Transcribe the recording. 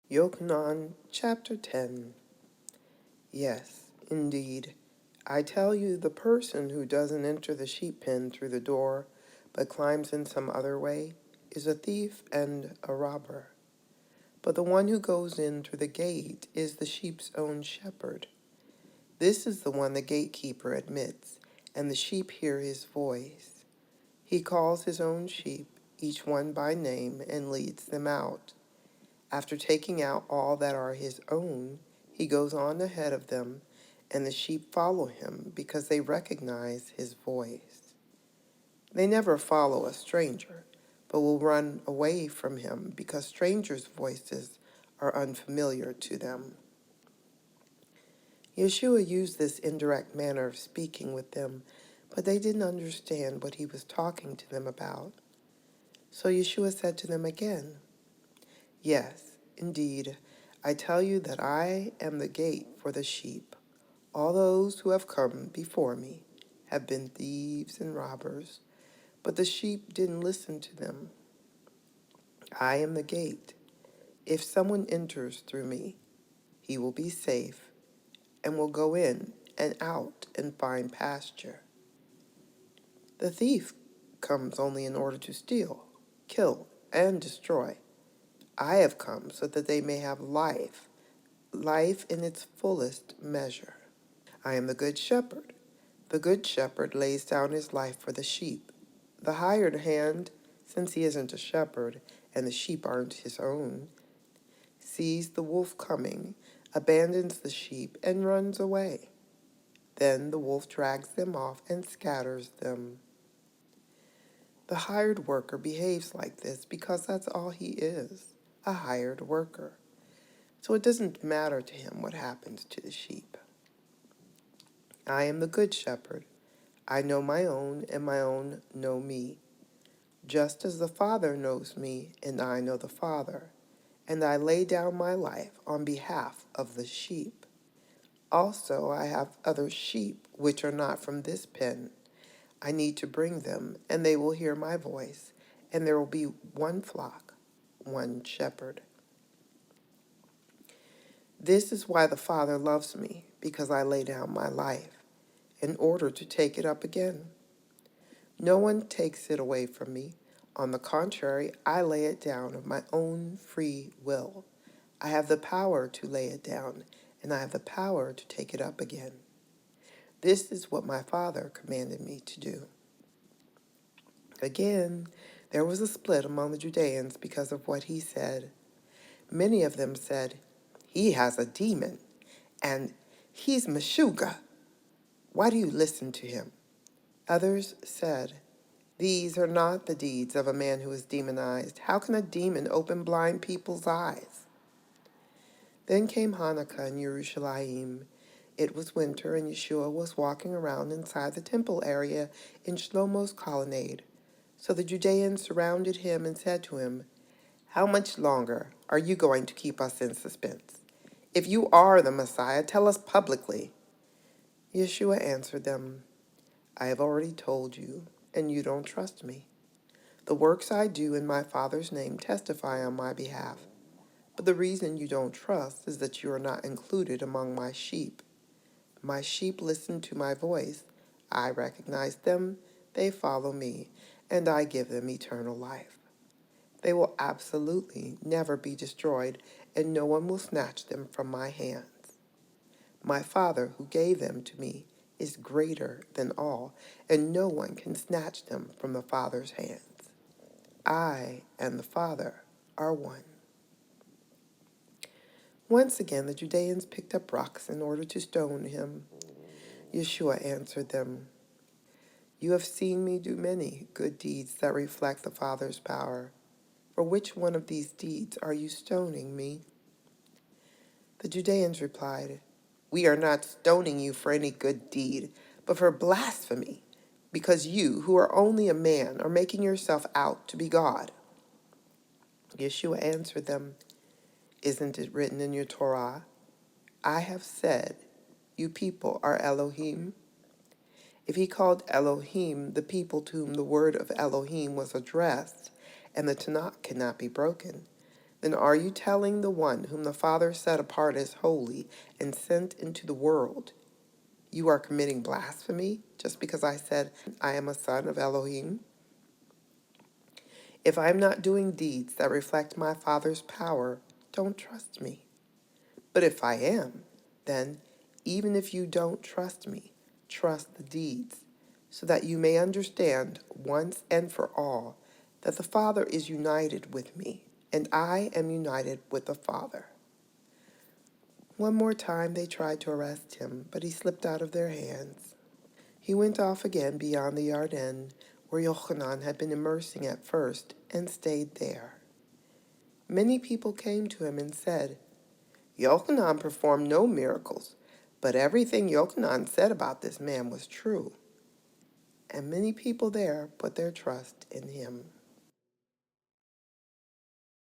Yochanan Chapter 10. Yes, indeed, I tell you, the person who doesn't enter the sheep pen through the door, but climbs in some other way, is a thief and a robber. But the one who goes in through the gate is the sheep's own shepherd. This is the one the gatekeeper admits, and the sheep hear his voice. He calls his own sheep, each one by name, and leads them out. After taking out all that are his own, he goes on ahead of them, and the sheep follow him because they recognize his voice. They never follow a stranger, but will run away from him because strangers' voices are unfamiliar to them. Yeshua used this indirect manner of speaking with them, but they didn't understand what he was talking to them about. So Yeshua said to them again, Yes, indeed, I tell you that I am the gate for the sheep. All those who have come before me have been thieves and robbers, but the sheep didn't listen to them. I am the gate. If someone enters through me, he will be safe and will go in and out and find pasture. The thief comes only in order to steal, kill, and destroy. I have come so that they may have life in its fullest measure. I am the good shepherd. The good shepherd lays down his life for the sheep. The hired hand, since he isn't a shepherd and the sheep aren't his own, sees the wolf coming, abandons the sheep, and runs away. Then the wolf drags them off and scatters them. The hired worker behaves like this because that's all he is, a hired worker. So it doesn't matter to him what happens to the sheep. I am the good shepherd. I know my own, and my own know me. Just as the Father knows me, and I know the Father, and I lay down my life on behalf of the sheep. Also, I have other sheep which are not from this pen. I need to bring them, and they will hear my voice, and there will be one flock, one shepherd. This is why the Father loves me, because I lay down my life, in order to take it up again. No one takes it away from me. On the contrary, I lay it down of my own free will. I have the power to lay it down, and I have the power to take it up again. This is what my Father commanded me to do. Again, there was a split among the Judeans because of what he said. Many of them said, He has a demon, and he's Meshuggah. Why do you listen to him? Others said, These are not the deeds of a man who is demonized. How can a demon open blind people's eyes? Then came Hanukkah in Yerushalayim. It was winter, and Yeshua was walking around inside the temple area in Shlomo's colonnade. So the Judeans surrounded him and said to him, How much longer are you going to keep us in suspense? If you are the Messiah, tell us publicly. Yeshua answered them, I have already told you, and you don't trust me. The works I do in my Father's name testify on my behalf. But the reason you don't trust is that you are not included among my sheep. My sheep listen to my voice. I recognize them, they follow me, and I give them eternal life. They will absolutely never be destroyed, and no one will snatch them from my hands. My Father, who gave them to me, is greater than all, and no one can snatch them from the Father's hands. I and the Father are one. Once again, the Judeans picked up rocks in order to stone him. Yeshua answered them, You have seen me do many good deeds that reflect the Father's power. For which one of these deeds are you stoning me? The Judeans replied, We are not stoning you for any good deed, but for blasphemy, because you, who are only a man, are making yourself out to be God. Yeshua answered them, Isn't it written in your Torah, I have said, you people are Elohim? If he called Elohim the people to whom the word of Elohim was addressed, and the Tanakh cannot be broken, Then are you telling the one whom the Father set apart as holy and sent into the world, you are committing blasphemy just because I said I am a son of Elohim? If I am not doing deeds that reflect my Father's power, don't trust me. But if I am, then, even if you don't trust me, trust the deeds, so that you may understand once and for all that the Father is united with me, and I am united with the Father. One more time they tried to arrest him, but he slipped out of their hands. He went off again beyond the Ardennes, where Yochanan had been immersing at first, and stayed there. Many people came to him and said, Yochanan performed no miracles, but everything Yochanan said about this man was true. And many people there put their trust in him.